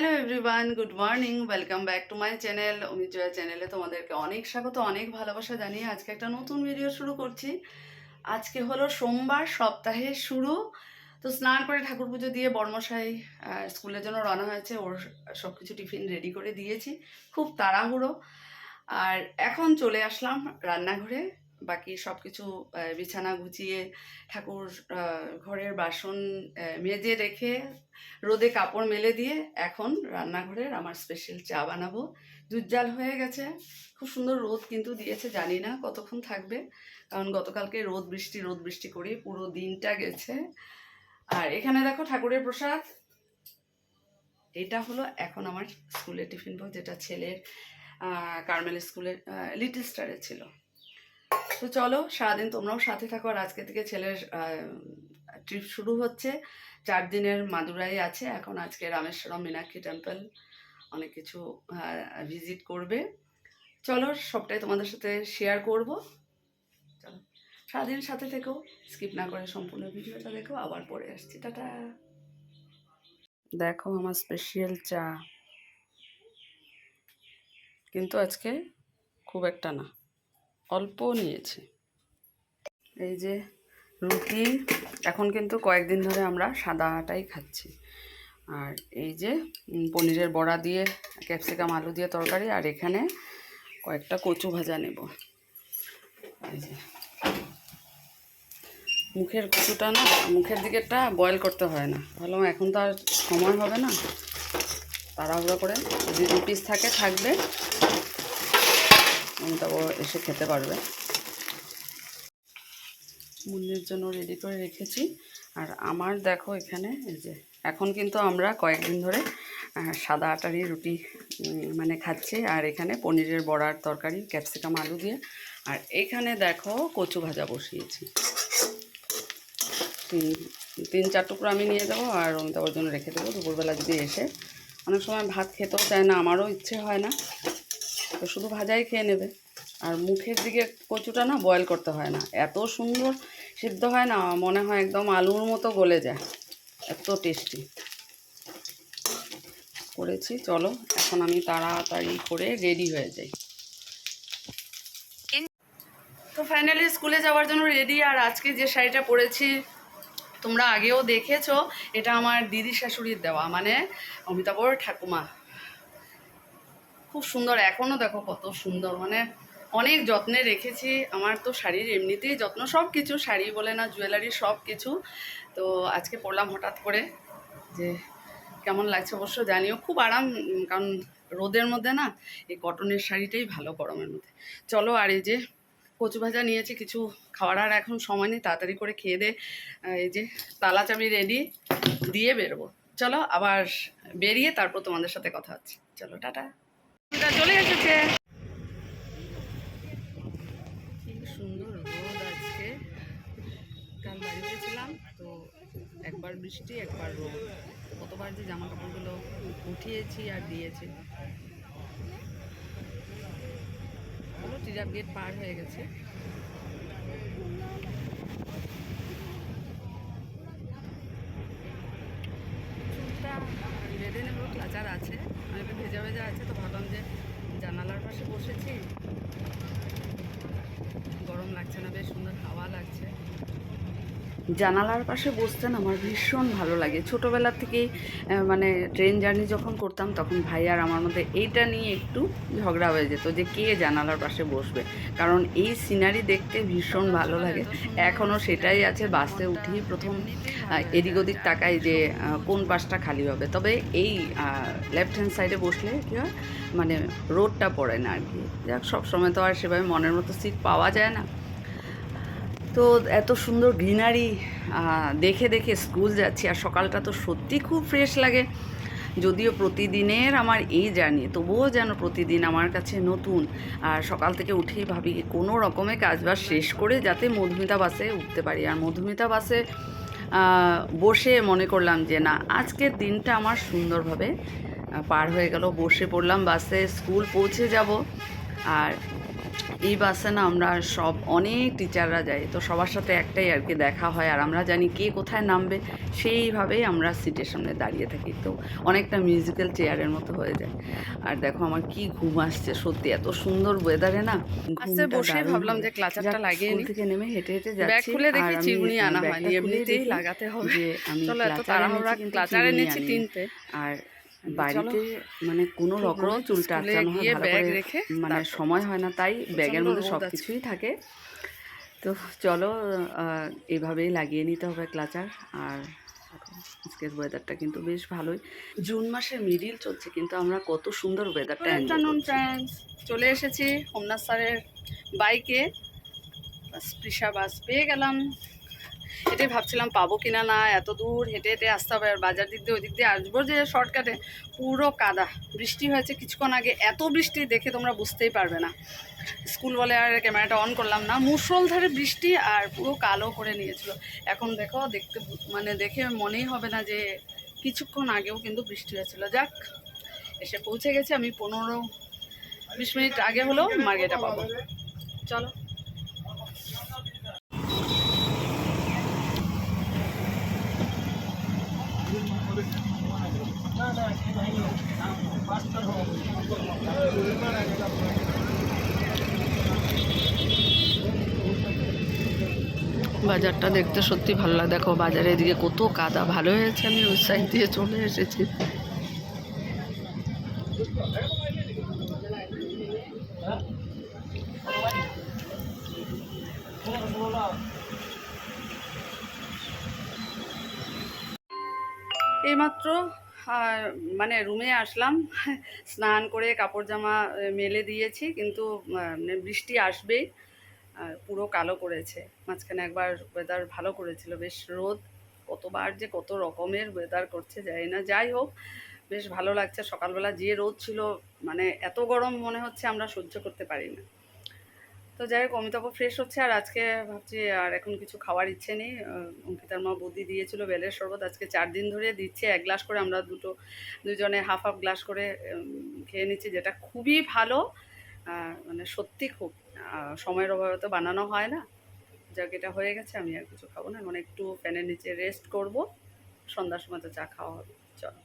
Hello everyone, good morning, welcome back to my channel Amit Joya চ্যানেলে তোমাদেরকে অনেক স্বাগত, অনেক ভালোবাসা জানিয়ে আজকে একটা নতুন ভিডিও শুরু করছি। আজকে হলো সোমবার, সপ্তাহের শুরু। তো স্নান করে ঠাকুর পুজো দিয়ে বর্মশাই স্কুলের জন্য রওনা হয়েছে, ওর সব কিছু টিফিন রেডি করে দিয়েছি, খুব তাড়াহুড়ো। আর এখন চলে আসলাম রান্নাঘরে, বাকি সব কিছু বিছানা গুছিয়ে ঠাকুর ঘরের বাসন মেজে রেখে রোদে কাপড় মেলে দিয়ে এখন রান্নাঘরের আমার স্পেশাল চা বানাবো। দুধ জাল হয়ে গেছে, খুব সুন্দর রোদ কিন্তু দিয়েছে, জানি না কতক্ষণ থাকবে, কারণ গতকালকে রোদ বৃষ্টি করে পুরো দিনটা গেছে। আর এখানে দেখো ঠাকুরের প্রসাদ, এটা হলো এখন আমার স্কুলের টিফিন বক্স, যেটা ছেলের কার্মেল স্কুলের লিটল স্টারে ছিল। তো চলো সারাদিন তোমরাও সাথে থাকো। আর আজকে থেকে ছেলের ট্রিপ শুরু হচ্ছে, 4 দিনের মাদুরাই আছে এখন। আজকে রামেশ্বরম মীনাক্ষী টেম্পল অনেক কিছু ভিজিট করবে। চলো সবটাই তোমাদের সাথে শেয়ার করব। চলো সারাদিন সাথে থেকো, স্কিপ না করে সম্পূর্ণ ভিডিওটা দেখো, আবার পরে আসছি, টাটা। দেখো আমার স্পেশাল চা, কিন্তু আজকে খুব একটা না, অল্প নিয়েছি। এই যে রুটি, এখন কিন্তু কয়েকদিন ধরে আমরা সাদা আটাই খাচ্ছি। আর এই যে পনিরের বড়া দিয়ে ক্যাপসিকাম আলু দিয়ে তরকারি, আর এখানে কয়েকটা কচু ভাজা নেব। এই যে মুখের কচুটা না, মুখের দিকেরটা বয়েল করতে হয় না, ভাবলাম এখন তো আর সময় হবে না, তাড়াহুড়ো করে যদি 2 পিস থাকবে, তারপর এসে খেতে পারবে। মুন্নির জন্য রেডি করে রেখেছি। আর আমার দেখো এখানে এই যে এখন কিন্তু আমরা কয়েকদিন ধরে সাদা আটারই রুটি মানে খাচ্ছি। আর এখানে পনিরের বড়ার তরকারি ক্যাপসিকাম আলু দিয়ে। আর এখানে দেখো কচু ভাজা বসিয়েছি, 3-4 টুকরো আমি নিয়ে যাবো, আর অমিতাভর জন্য রেখে দেবো। দুপুরবেলা যদি এসে, অনেক সময় ভাত খেতেও চায় না, আমারও ইচ্ছে হয় না, তো শুধু ভাজাই খেয়ে নেবে। আর মুখের দিকে কচুটা না বয়েল করতে হয় না, এত সুন্দর সিদ্ধ হয় না, মনে হয় একদম আলুর মতো গলে যায়, এত টেস্টি করেছি। চলো এখন আমি তাড়াতাড়ি করে রেডি হয়ে যাই। তো ফাইনালি স্কুলে যাওয়ার জন্য রেডি। আর আজকে যে শাড়িটা পরেছি তোমরা আগেও দেখেছো, এটা আমার দিদি শাশুড়ির দেওয়া, মানে অমিতাভর ঠাকুমা। খুব সুন্দর, এখনও দেখো কত সুন্দর, মানে অনেক যত্নে রেখেছি। আমার তো শাড়ির এমনিতেই যত্ন, সব কিছু, শাড়ি বলে না, জুয়েলারি সব কিছু। তো আজকে পরলাম হঠাৎ করে, যে কেমন লাগছে অবশ্য জানিও। খুব আরাম, কারণ রোদের মধ্যে না এই কটনের শাড়িটাই ভালো গরমের মধ্যে। চলো, আর এই যে কচু ভাজা নিয়েছি, কিছু খাওয়ার আর এখন সময় নেই, তাড়াতাড়ি করে খেয়ে দে। এই যে তালা চাবি রেডি দিয়ে বেরোবো। চলো আবার বেরিয়ে তারপর তোমাদের সাথে কথা হচ্ছে। চলো টাটা। চলে এসেছে, কি সুন্দর রোদ আজকে। কাল বাড়িতে ছিলাম তো, একবার বৃষ্টি একবার রোদ, কতবার যে জামা কাপড়গুলো উঠিয়েছি আর দিয়েছি। হলো টিরাপ গেট পার হয়ে গেছে। চুলটা বেঁধে নেবো, ক্লাচার আছে, একটু ভেজা ভেজা আছে, তো ভাবলাম যে জানালার পাশে বসেছি, গরম লাগছে না, বেশ সুন্দর হাওয়া লাগছে। জানালার পাশে বসতে না আমার ভীষণ ভালো লাগে। ছোটোবেলা থেকেই মানে ট্রেন জার্নি যখন করতাম, তখন ভাই আর আমার মধ্যে এইটা নিয়ে একটু ঝগড়া হয়ে যেত, যে কে জানালার পাশে বসবে, কারণ এই সিনারি দেখতে ভীষণ ভালো লাগে। এখনও সেটাই আছে, বাসে উঠেই প্রথম এদিক ওদিক তাকাই যে কোন পাশটা খালি হবে। তবে এই লেফট হ্যান্ড সাইডে বসলে কী হয়, মানে রোডটা পড়ে না আর কি। যাক, সবসময় তো আর সেভাবে মনের মতো সিট পাওয়া যায় না। তো এত সুন্দর গ্রিনারি দেখে দেখে স্কুল যাচ্ছি, আর সকালটা তো সত্যি খুব ফ্রেশ লাগে। যদিও প্রতিদিনের আমার এই জার্নি, তবুও যেন প্রতিদিন আমার কাছে নতুন। আর সকাল থেকে উঠেই ভাবি কোনো রকমে কাজবাজ শেষ করে যাতে মধুমিতা বাসে উঠতে পারি। আর মধুমিতা বাসে বসে মনে করলাম যে না, আজকের দিনটা আমার সুন্দরভাবে পার হয়ে গেল। বসে পড়লাম বাসে, স্কুল পৌঁছে যাব। আর এই বাসে না আমরা সব অনেক টিচাররা যাই, তো সবার সাথে একটাই আর কি দেখা হয়, আর আমরা জানি কে কোথায় নামবে, সেইভাবেই আমরা সিটের সামনে দাঁড়িয়ে থাকি। তো অনেকটা মিউজিক্যাল চেয়ারের মতো হয়ে যায়। আর দেখো আমার কি ঘুম আসছে সত্যি, এত সুন্দর ওয়েদারে না আজকে ঘুমটা বসে দারুণ ভাবলাম হবে। যে ক্লাচারটা লাগিয়ে স্কুল নিই। থেকে নেমে হেঁটে হেঁটে ব্যাগ যাচ্ছি, খুলে আর দেখি আমি চিরুনি আনা হয়নি, ব্যাগটা খুলে এমনিতেই দেখি লাগাতে হবে। যে আমি চলো, এত ক্লাচার তাড়াহুড়া এনেছি কিন্তু ক্লাচার চিরুনি এনেছি আনিনি। 3টে। আর চলো বাড়িতে মানে কোনো খুব রকমে রোদ, চুলটা স্কুলে আঁচড়ানো হয় গিয়ে ভালো ব্যাগ করে, রেখে মানে তারপর সময় হয় না, তাই ব্যাগের প্রচণ্ড মধ্যে রোদ সব আছে। কিছুই থাকে। তো চলো এইভাবেই লাগিয়ে নিতে হবে ক্লাচার। আর আজকের ওয়েদারটা কিন্তু বেশ ভালোই, জুন মাসের মিডিল চলছে, কিন্তু আমরা কত সুন্দর ওয়েদারটা গুড এনজয় আফটারনুন করছি। ফ্রেন্ডস, চলে এসেছি হোমনাথ স্যারের বাইকে। স্পৃশা বাস পেয়ে গেলাম। এটাই ভাবছিলাম পাবো কিনা, না এত দূর হেঁটে হেঁটে আসতে হবে, আর বাজার দিক দিয়ে ওই দিক দিয়ে আসবো যে শর্টকাটে, পুরো কাদা। বৃষ্টি হয়েছে কিছুক্ষণ আগে, এত বৃষ্টি দেখে তোমরা বুঝতেই পারবে না। স্কুল বলে আর ক্যামেরাটা অন করলাম না, মুষলধারে বৃষ্টি আর পুরো কালো করে নিয়েছিল। এখন দেখো মানে দেখে মনেই হবে না যে কিছুক্ষণ আগেও কিন্তু বৃষ্টি হয়েছিল। যাক, এসে পৌঁছে গেছে। আমি 15-20 মিনিট আগে হলেও মার্কেটটা পাবো। চলো। বাজারটা দেখতে সত্যি ভালো লাগে। দেখো বাজারের এদিকে কত কাদা, ভালো হয়েছে আমি ওই সাইড দিয়ে চলে এসেছি। এইমাত্র মানে রুমে আসলাম, স্নান করে কাপড় জামা মেলে দিয়েছি, কিন্তু মানে বৃষ্টি আসবেই। পুরো কালো করেছে। মাঝখানে একবার ওয়েদার ভালো করেছিল, বেশ রোদ। কতবার যে কত রকমের ওয়েদার করছে জানি না। যাই হোক, বেশ ভালো লাগছে। সকালবেলা যে রোদ ছিল, মানে এত গরম মনে হচ্ছে আমরা সহ্য করতে পারি না। তো যাই হোক, অমিতাভ ফ্রেশ হচ্ছে। আর আজকে ভাবছি আর এখন কিছু খাওয়ার ইচ্ছে নেই। অঙ্কিতার মা বুদ্ধি দিয়েছিল বেলের শরবত, আজকে 4 দিন ধরে দিচ্ছে 1 গ্লাস করে। আমরা দুজনে হাফ হাফ গ্লাস করে খেয়ে নিচ্ছি, যেটা খুবই ভালো। মানে সত্যি খুব সময়ের অভাবে তো বানানো হয় না। যাক, এটা হয়ে গেছে, আমি আর কিছু খাবো না। এখন একটু ফ্যানের নিচে রেস্ট করব, সন্ধ্যার সময় তো চা খাওয়া হবে। চলো।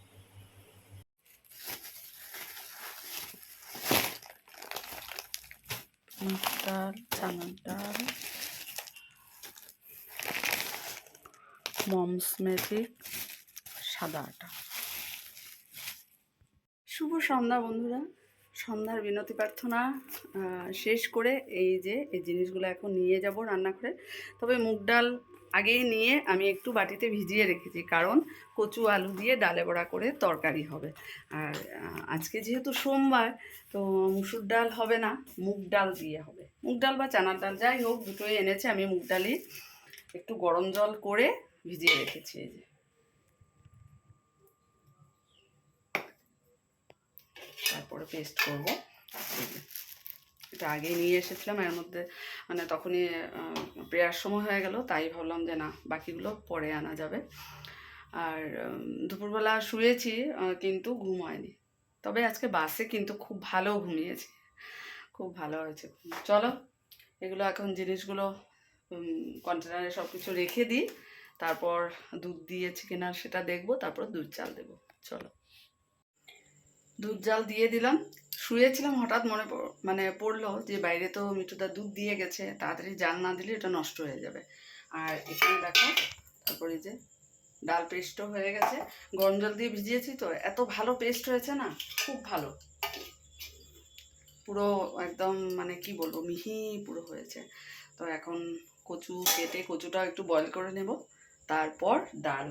ডাল, চানার ডাল, মমস মেথি, সাদা আটা। শুভ সন্ধ্যা বন্ধুরা। সন্ধ্যার বিনতি প্রার্থনা শেষ করে এই যে এই জিনিসগুলো এখন নিয়ে যাব রান্না করে। তবে মুগ ডাল আগেই নিয়ে আমি একটু বাটিতে ভিজিয়ে রেখেছি, কারণ কচু আলু দিয়ে ডালে বড়া করে তরকারি হবে। আর আজকে যেহেতু সোমবার, তো মুসুর ডাল হবে না, মুগ ডাল দিয়ে হবে। মুগ ডাল বা চানার ডাল যাই হোক, দুটোই এনেছে। আমি মুগ ডালই একটু গরম জল করে ভিজিয়ে রেখেছি। এই যে, তারপরে পেস্ট করবো। এটা আগেই নিয়ে এসেছিলাম, এর মধ্যে মানে তখনই প্রেয়ার সময় হয়ে গেল, তাই ভাবলাম যে না, বাকিগুলো পরে আনা যাবে। আর দুপুরবেলা শুয়েছি, কিন্তু ঘুম হয়নি। তবে আজকে বাসে কিন্তু খুব ভালো ঘুমিয়েছি, খুব ভালো হয়েছে। চলো, এগুলো এখন জিনিসগুলো কন্টেনারে সব কিছু রেখে দিই, তারপর দুধ দিয়েছি কিনা সেটা দেখবো, তারপর দুধ চাল দেবো। চলো, দুধ জাল দিয়ে দিলাম। শুয়েছিলাম, হঠাৎ মানে পড়লো যে বাইরে তো মিঠুদা দুধ দিয়ে গেছে, তাড়াতাড়ি জাল না দিলে এটা নষ্ট হয়ে যাবে। আর এখানে দেখো, তারপরে যে ডাল পেস্টও হয়ে গেছে। গরম জল দিয়ে ভিজিয়েছি, তো এত ভালো পেস্ট হয়েছে না, খুব ভালো। পুরো একদম মানে কি বলবো, মিহি পুরো হয়েছে। তো এখন কচু কেটে কচুটা একটু বয়েল করে নেব, তারপর ডাল।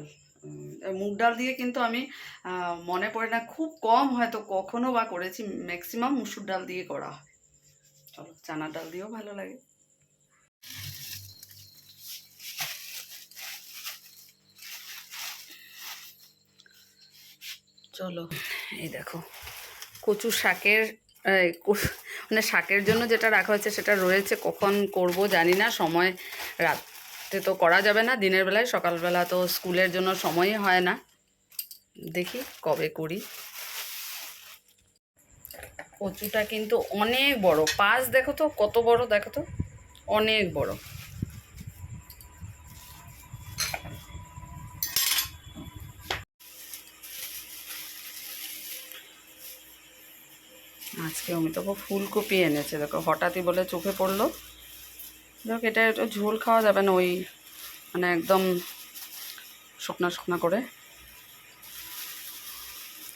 মুগ ডাল দিয়ে কিন্তু আমি মনে পড়ে না, খুব কম হয়তো কখনো বা করেছি, ম্যাক্সিমাম মুসুর ডাল দিয়ে করা হয়। চলো, চানার ডাল দিয়েও ভালো লাগে। চলো, এই দেখো কচু শাকের মানে শাকের জন্য যেটা রাখা হয়েছে সেটা রয়েছে। কখন করব জানি না, সময় রাতে তো করা যাবে না, দিনের বেলায়। সকালবেলা তো স্কুলের জন্য সময়ই হয় না, দেখি কবে করি। কচুটা কিন্তু অনেক বড়, পাঁচ দেখো তো কত বড়, দেখো তো অনেক বড়। আজকে অমিতাভ ফুলকপি এনেছে, দেখো হঠাৎই বলে চোখে পড়লো। দেখো এটা একটু ঝোল খাওয়া যাবে না, ওই মানে একদম শুকনা শুকনা করে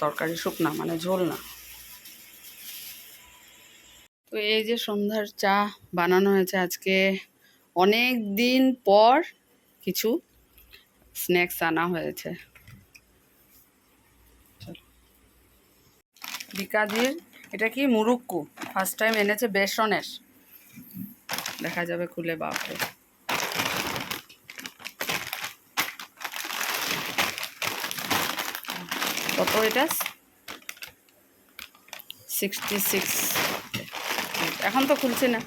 তরকারি, শুকনা মানে ঝোল না। তো এই যে সন্ধ্যার চা বানানো হয়েছে আজকে, অনেক দিন পর কিছু স্ন্যাক্স আনা হয়েছে। বিকাজির এটা কি মুরুক্কু, ফার্স্ট টাইম এনেছে বেসনের, দেখা যাবে খুলে, বাপরে। কত এটা? 66। এখন তো খুলছে না,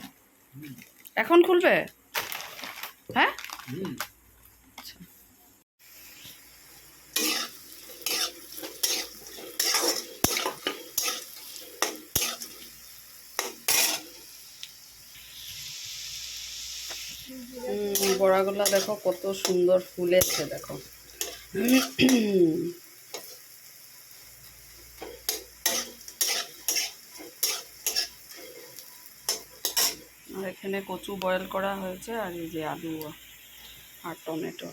এখন খুলবে? হ্যাঁ, বড়াগুলো দেখো কত সুন্দর ফুলেছে, দেখো। আর এখানে কচু বয়েল করা হয়েছে, আর এই যে আলু আর টমেটো,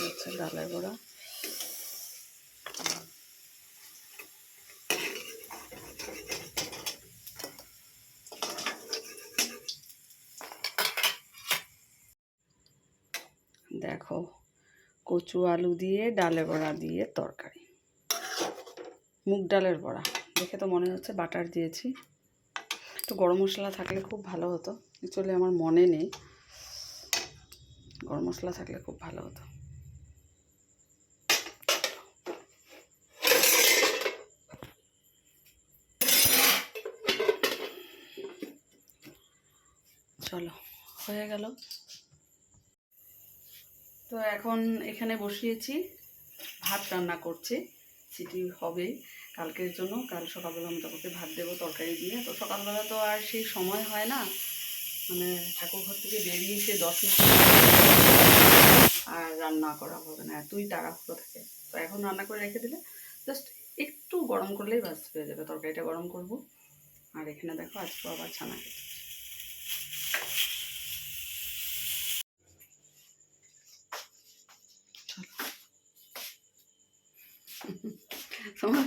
হচ্ছে ডালের বড়া। দেখো কচু আলু দিয়ে ডালে বড়া দিয়ে তরকারি, মুগ ডালের বড়া, দেখে তো মনে হচ্ছে বাটার দিয়েছি। একটু গরম মশলা থাকলে খুব ভালো হতো, অ্যাকচুয়ালি আমার মনে নেই, গরম মশলা থাকলে খুব ভালো হতো। চলো, হয়ে গেল। তো এখন এখানে বসিয়েছি, ভাত রান্না করছি, সিটি হবেই কালকের জন্য। কাল সকালবেলা আমি তাকে ভাত দেবো তরকারি দিয়ে। তো সকালবেলা তো আর সেই সময় হয় না, মানে ঠাকুর ঘর থেকে বেরিয়ে এসে 10 মিনিট আর রান্না করা হবে না, এতই তাড়াহুড়ো থাকে। তো এখন রান্না করে রেখে দিলে জাস্ট একটু গরম করলেই বাস হয়ে যাবে, তরকারিটা গরম করব। আর এখানে দেখো আজকে আবার ছানা খেতে, তোমার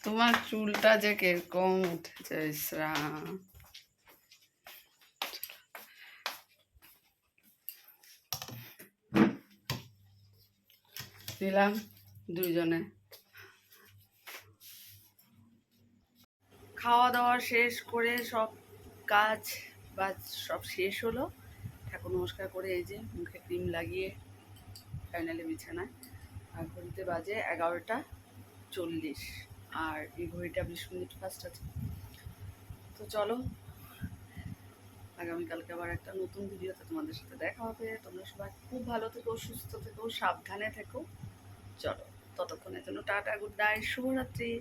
তোমার চুলটা যে কিরকম উঠেছে ইসরাম। নিলাম দুইজনে। খাওয়া দাওয়া শেষ করে সব কাজ বাজ সব শেষ হলো, ঠাকুর নমস্কার করে এই যে মুখে ক্রিম লাগিয়ে ফাইনালি বিছানায়। আর ঘড়িতে বাজে 11টা 40, আর এই ঘড়িটা 20 মিনিট ফাস্ট আছে। তো চলো, আগামীকালকে আবার একটা নতুন ভিডিওতে তোমাদের সাথে দেখা হবে। তোমরা সবাই খুব ভালো থেকো, সুস্থ থেকো, সাবধানে থেকো। চলো, ততক্ষণের জন্য টাটা, গুড নাইট, শুভরাত্রি।